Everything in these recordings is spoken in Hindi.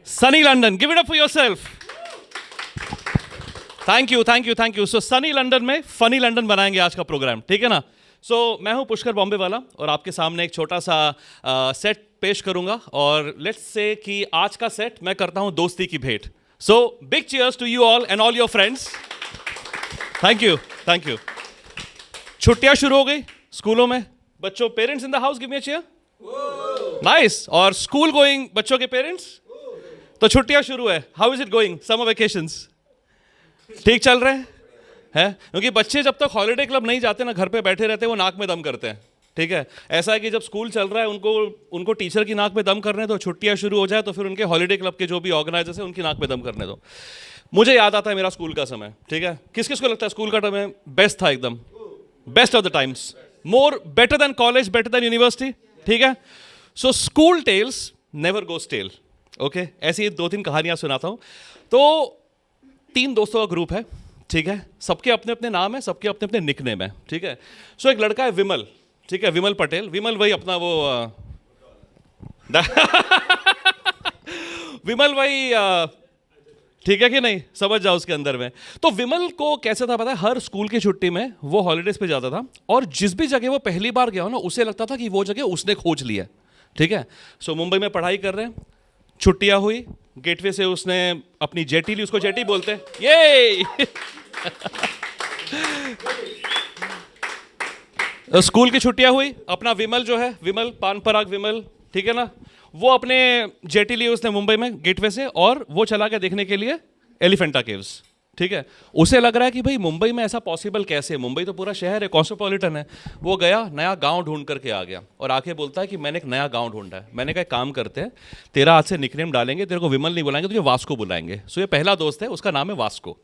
Sunny London, give it up for yourself. Thank you thank you thank you. So Sunny London में फनी लंदन बनाएंगे आज का प्रोग्राम, ठीक है ना. सो मैं हूं पुष्कर बॉम्बे वाला और आपके सामने एक छोटा सा सेट पेश करूंगा और लेट्स से कि आज का सेट मैं करता हूं दोस्ती की भेंट. So big cheers to you all and all your friends. Thank you thank you. छुट्टियां शुरू हो गई स्कूलों में. बच्चों, parents in the house, give me a cheer. Nice. और स्कूल गोइंग बच्चों के पेरेंट्स, तो छुट्टियां शुरू है. How is it going? Summer vacations ठीक चल रहे हैं? क्योंकि बच्चे जब तक हॉलीडे क्लब नहीं जाते ना, घर पे बैठे रहते हैं, वो नाक में दम करते हैं. ठीक है, ऐसा है कि जब स्कूल चल रहा है उनको टीचर की नाक में दम करने दो. छुट्टियां शुरू हो जाए तो फिर उनके हॉलीडे क्लब के जो भी ऑर्गेनाइजर्स हैं उनकी नाक में दम करने दो. मुझे याद आता है मेरा स्कूल का समय. ठीक है, किस किस को लगता है स्कूल का समय बेस्ट था? एकदम best of the times. More better than college, better than university. ठीक है, so school tales never go stale. Okay, ऐसी 2-3 कहानियां सुनाता हूं. तो 3 दोस्तों का ग्रुप है. ठीक है, सबके अपने अपने नाम है, सबके अपने अपने निकनेम है. ठीक है, सो एक लड़का है विमल. ठीक है, विमल पटेल. विमल वही अपना वो विमल वही ठीक है कि नहीं, समझ जाओ उसके अंदर में. तो विमल को कैसे था पता है? हर स्कूल की छुट्टी में वो हॉलीडेज पे जाता था और जिस भी जगह वो पहली बार गया हो ना, उसे लगता था कि वो जगह उसने खोज ली है. ठीक है, सो मुंबई में पढ़ाई कर रहे हैं, छुट्टियां हुई, गेटवे से उसने अपनी जेटी ली. उसको जेटी बोलते हैं. ये स्कूल की छुट्टियां हुई, अपना विमल जो है, विमल पान पराग विमल, ठीक है ना, वो अपने जेटी ली उसने मुंबई में गेटवे से और वो चला गया देखने के लिए एलिफेंटा केव्स. ठीक है, उसे लग रहा है कि भाई मुंबई में ऐसा पॉसिबल कैसे है? मुंबई तो पूरा शहर है, कॉस्मोपॉलिटन है. वो गया, नया गांव ढूंढ करके आ गया और आके बोलता है कि मैंने एक नया गांव ढूंढा है. मैंने कहा एक काम करते हैं, तेरा आज से निकनेम डालेंगे, तेरे को विमल नहीं बुलाएंगे, तुझे वास्को बुलाएंगे. सो ये पहला दोस्त है, उसका नाम है वास्को.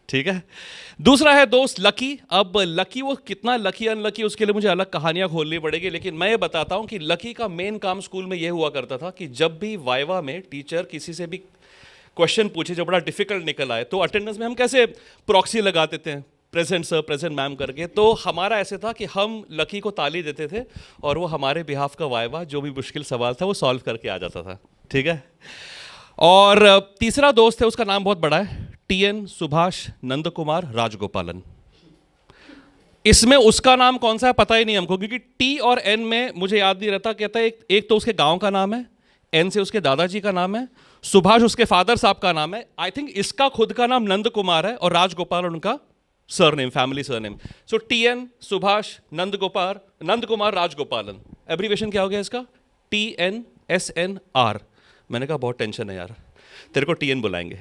ठीक है, दूसरा है दोस्त लकी. अब लकी वो कितना लकी अनलकी उसके लिए मुझे अलग कहानियां खोलनी पड़ेगी, लेकिन मैं ये बताता हूं कि लकी का मेन काम स्कूल में ये हुआ करता था कि जब भी वाइवा में टीचर किसी से भी क्वेश्चन पूछे जो बड़ा डिफिकल्ट निकल आए, तो अटेंडेंस में हम कैसे प्रॉक्सी लगा देते हैं, प्रेजेंट सर, प्रेजेंट मैम करके. तो हमारा ऐसे था कि हम लकी को ताली देते थे और वो हमारे बिहाफ का वाइवा जो भी मुश्किल सवाल था वो सॉल्व करके आ जाता था. ठीक है, और तीसरा दोस्त है, उसका नाम बहुत बड़ा है, TN सुभाष नंद कुमार राजगोपालन. इसमें उसका नाम कौन सा है पता ही नहीं हमको, क्योंकि T और N में मुझे याद नहीं रहता. कहता है एक तो उसके गांव का नाम है, N से उसके दादाजी का नाम है, सुभाष उसके फादर साहब का नाम है. आई थिंक इसका खुद का नाम नंद कुमार है और राजगोपाल उनका सरनेम, फैमिली सरनेम. सो TN सुभाष नंद कुमार राजगोपालन. एब्रीवेशन क्या हो गया इसका? TNSNR. मैंने कहा बहुत टेंशन है यार, तेरे को TN बुलाएंगे.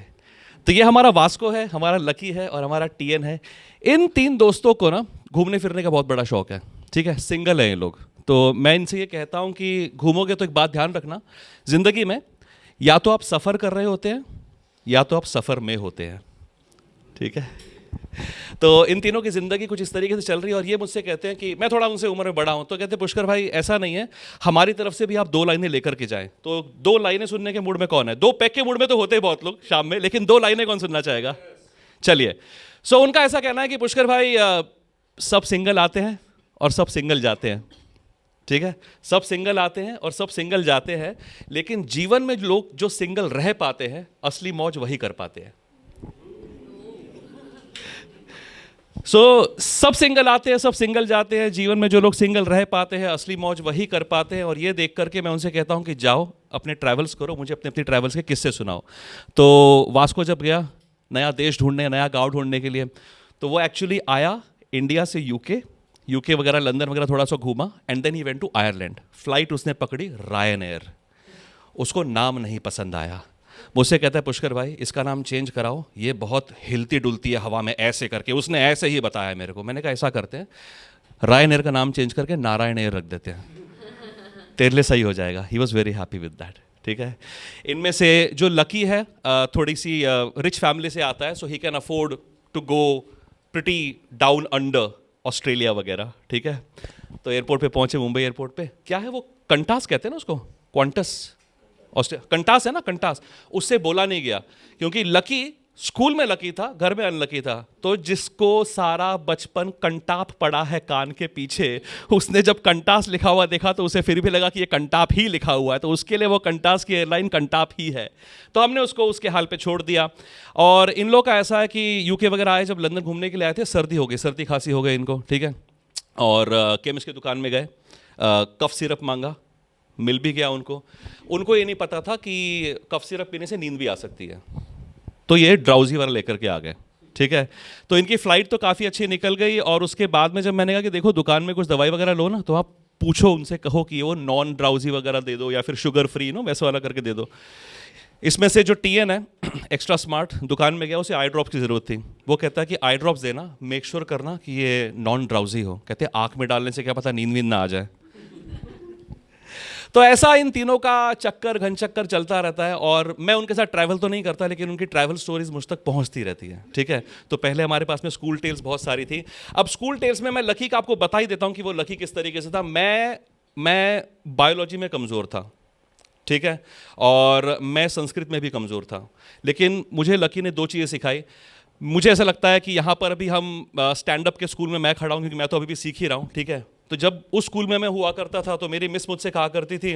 तो ये हमारा वास्को है, हमारा लकी है और हमारा TN है. इन 3 दोस्तों को ना घूमने फिरने का बहुत बड़ा शौक है. ठीक है, सिंगल है ये लोग. तो मैं इनसे ये कहता हूँ कि घूमोगे तो एक बात ध्यान रखना, जिंदगी में या तो आप सफ़र कर रहे होते हैं या तो आप सफ़र में होते हैं. ठीक है, तो इन तीनों की ज़िंदगी कुछ इस तरीके से चल रही है और ये मुझसे कहते हैं कि मैं थोड़ा उनसे उम्र में बड़ा हूँ, तो कहते हैं पुष्कर भाई ऐसा नहीं है, हमारी तरफ से भी आप 2 लाइनें लेकर के जाएं. तो 2 लाइनें सुनने के मूड में कौन है? 2 पैक के मूड में तो होते हैं बहुत लोग शाम में, लेकिन 2 लाइनें कौन सुनना चाहेगा? चलिए. सो उनका ऐसा कहना है कि पुष्कर भाई सब सिंगल आते हैं और सब सिंगल जाते हैं. ठीक है, सब सिंगल आते हैं और सब सिंगल जाते हैं, लेकिन जीवन में लोग जो सिंगल रह पाते हैं असली मौज वही कर पाते हैं. सब सिंगल आते हैं, सब सिंगल जाते हैं, जीवन में जो लोग सिंगल रह पाते हैं असली मौज वही कर पाते हैं. और ये देख करके मैं उनसे कहता हूं कि जाओ अपने ट्रैवल्स करो, मुझे अपने ट्रैवल्स के किस्से सुनाओ. तो वास्को जब गया नया देश ढूंढने, नया गांव ढूंढने के लिए, तो वो एक्चुअली आया इंडिया से यूके वगैरह, लंदन वगैरह थोड़ा सा घूमा, and then he went to Ireland. Flight उसने पकड़ी रायन. उसको नाम नहीं पसंद आया. मुझसे कहता है पुष्कर भाई इसका नाम चेंज कराओ, ये बहुत हिलती डुलती है हवा में ऐसे करके. उसने ऐसे ही बताया मेरे को. मैंने कहा ऐसा करते हैं, रायन का नाम चेंज करके नारायण एयर रख देते हैं, तेरे लिए सही हो जाएगा. He was very happy with that. ठीक है, इनमें से जो लकी है थोड़ी सी रिच फैमिली से आता है, so he can afford to go pretty down under, Australia वगैरह. ठीक है, तो एयरपोर्ट पे पहुंचे, मुंबई एयरपोर्ट पे. क्या है वो, कंटास कहते हैं ना उसको, क्वांटस, कंटास है ना, कंटास. उससे बोला नहीं गया क्योंकि लकी स्कूल में लकी था, घर में अनलकी था। तो जिसको सारा बचपन कंटाप पड़ा है कान के पीछे, उसने जब कंटास लिखा हुआ देखा तो उसे फिर भी लगा कि ये कंटाप ही लिखा हुआ है, तो उसके लिए वो कंटास की एयरलाइन कंटाप ही है। तो हमने उसको उसके हाल पे छोड़ दिया। और इन लोग का ऐसा है कि यूके वगैरह आए, जब लंदन घूमने के लिए आए थे, सर्दी हो गई, सर्दी खांसी हो गई इनको, ठीक है। और केमिस्ट की दुकान में गए, कफ सिरप मांगा, मिल भी गया उनको। उनको ये नहीं पता था कि कफ सिरप पीने से नींद भी आ सकती है, तो ये ड्राउजी वाला लेकर के आ गए, ठीक है। तो इनकी फ़्लाइट तो काफ़ी अच्छी निकल गई। और उसके बाद में जब मैंने कहा कि देखो दुकान में कुछ दवाई वगैरह लो ना, तो आप पूछो उनसे, कहो कि वो नॉन ड्राउजी वगैरह दे दो या फिर शुगर फ्री नो वैसे वाला करके दे दो। इसमें से जो टीएन है एक्स्ट्रा स्मार्ट, दुकान में गया, उसे आई ड्रॉप्स की ज़रूरत थी। वो कहता है कि आई ड्रॉप्स देना, मेक श्योर करना कि ये नॉन ड्राउजी हो। कहते हैं आँख में डालने से क्या पता नींद वींद ना आ जाए। तो ऐसा इन तीनों का चक्कर घन चक्कर चलता रहता है। और मैं उनके साथ ट्रैवल तो नहीं करता, लेकिन उनकी ट्रैवल स्टोरीज मुझ तक पहुंचती रहती है, ठीक है। तो पहले हमारे पास में स्कूल टेल्स बहुत सारी थी। अब स्कूल टेल्स में मैं लकी का आपको बता ही देता हूं कि वो लकी किस तरीके से था। मैं बायोलॉजी में कमज़ोर था, ठीक है, और मैं संस्कृत में भी कमज़ोर था। लेकिन मुझे लकी ने दो चीज़ें सिखाई। मुझे ऐसा लगता है कि यहाँ पर अभी हम स्टैंड अप के स्कूल में मैं खड़ा हूँ, क्योंकि मैं तो अभी भी सीख ही रहा हूँ, ठीक है। तो जब उस स्कूल में मैं हुआ करता था तो मेरी मिस मुझसे कहा करती थी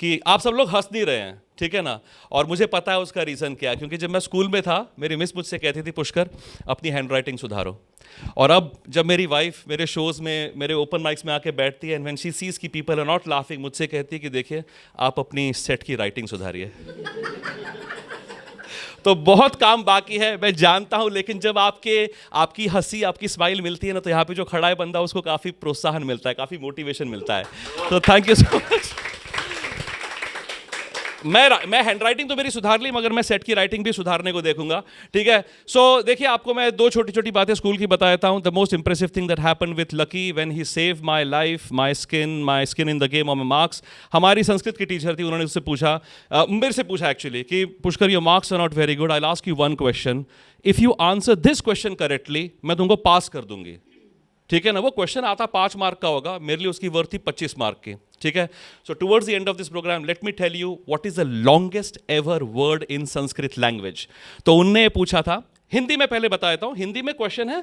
कि आप सब लोग हंस नहीं रहे हैं, ठीक है ना। और मुझे पता है उसका रीज़न क्या है, क्योंकि जब मैं स्कूल में था मेरी मिस मुझसे कहती थी, पुष्कर अपनी हैंड राइटिंग सुधारो। और अब जब मेरी वाइफ मेरे शोज़ में, मेरे ओपन माइक्स में आके बैठती है, एंड व्हेन शी सीज की पीपल आर नॉट लाफिंग, मुझसे कहती है कि देखिए आप अपनी सेट की राइटिंग सुधारिए। तो बहुत काम बाकी है, मैं जानता हूं, लेकिन जब आपकी हंसी, आपकी स्माइल मिलती है ना, तो यहाँ पे जो खड़ा है बंदा, उसको काफ़ी प्रोत्साहन मिलता है, काफ़ी मोटिवेशन मिलता है। तो थैंक यू सो मच। मैं हैंड राइटिंग तो मेरी सुधार ली, मगर मैं सेट की राइटिंग भी सुधारने को देखूंगा, ठीक है। सो देखिए, आपको मैं दो छोटी छोटी बातें स्कूल की बताता हूं। The most impressive thing that happened with lucky when he save my life, my skin in the game of marks. हमारी संस्कृत की टीचर थी, उन्होंने उससे पूछा, मेरे से पूछा एक्चुअली, कि Pushkar your marks are not very good, I will ask you one question, if you answer this question correctly मैं तुमको पास कर दूंगी, ठीक है ना। वो क्वेश्चन आता 5 मार्क का होगा, मेरे लिए उसकी वर्थ थी 25 मार्क की, ठीक है। So towards the end of this programme let me tell you what is the longest ever word in Sanskrit language. तो उनने पूछा था, हिंदी में पहले बता देता हूं। हिंदी में क्वेश्चन है,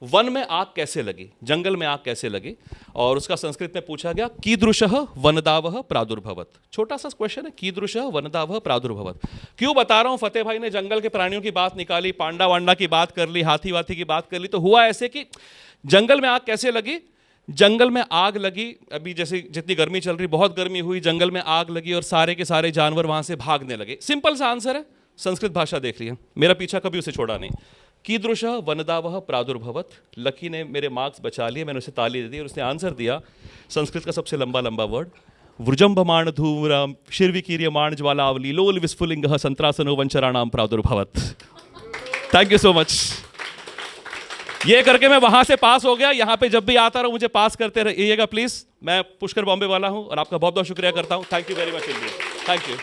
वन में आग कैसे लगी, जंगल में आग कैसे लगी, और उसका संस्कृत में पूछा गया, कीदृशः वनदावः प्रादुर्भवत्। छोटा सा क्वेश्चन है, कीदृशः वनदावः प्रादुर्भवत्। क्यों बता रहा हूं, फतेह भाई ने जंगल के प्राणियों की बात निकाली, पांडा वांडा की बात कर ली, हाथी वाथी की बात कर ली। तो हुआ ऐसे कि जंगल में आग कैसे लगी, जंगल में आग लगी, अभी जैसे जितनी गर्मी चल रही, बहुत गर्मी हुई, जंगल में आग लगी और सारे के सारे जानवर वहां से भागने लगे। सिंपल सा आंसर है, संस्कृत भाषा देख लिया, मेरा पीछा कभी उसे छोड़ा नहीं। कीदृशः वनदावः प्रादुर्भवत्। लकी ने मेरे मार्क्स बचा लिए, मैंने उसे ताली दे दी और उसने आंसर दिया, संस्कृत का सबसे लंबा वर्ड, वृजंभमाण धूम्रम शिर्विकीर्यमाण ज्वालावली लोल विस्फुलिंगः संत्रासनो वंचराणाम प्रादुर्भवत्। Thank you so much. ये करके मैं वहां से पास हो गया। यहाँ पे जब भी आता रहा मुझे पास करते रहिएगा प्लीज। मैं पुष्कर बॉम्बे वाला हूँ और आपका बहुत बहुत शुक्रिया करता हूँ। Thank you very much India, thank you.